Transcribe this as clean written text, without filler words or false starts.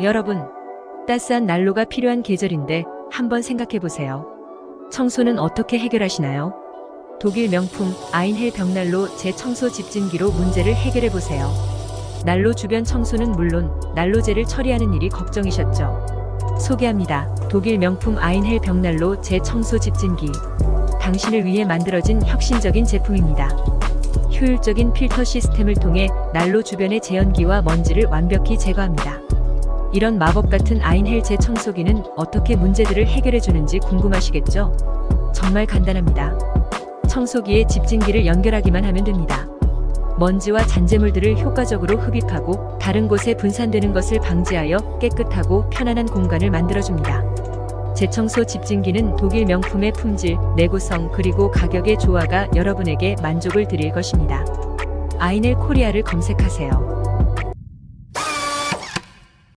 여러분, 따스한 난로가 필요한 계절인데 한번 생각해보세요. 청소는 어떻게 해결하시나요? 독일 명품 아인헬 벽난로 재청소 집진기로 문제를 해결해보세요. 난로 주변 청소는 물론 난로재를 처리하는 일이 걱정이셨죠? 소개합니다. 독일 명품 아인헬 벽난로 재청소 집진기. 당신을 위해 만들어진 혁신적인 제품입니다. 효율적인 필터 시스템을 통해 난로 주변의 제연기와 먼지를 완벽히 제거합니다. 이런 마법 같은 아인헬 재청소기는 어떻게 문제들을 해결해 주는지 궁금하시겠죠? 정말 간단합니다. 청소기에 집진기를 연결하기만 하면 됩니다. 먼지와 잔재물들을 효과적으로 흡입하고 다른 곳에 분산되는 것을 방지하여 깨끗하고 편안한 공간을 만들어줍니다. 재청소 집진기는 독일 명품의 품질, 내구성 그리고 가격의 조화가 여러분에게 만족을 드릴 것입니다. 아인헬 코리아를 검색하세요.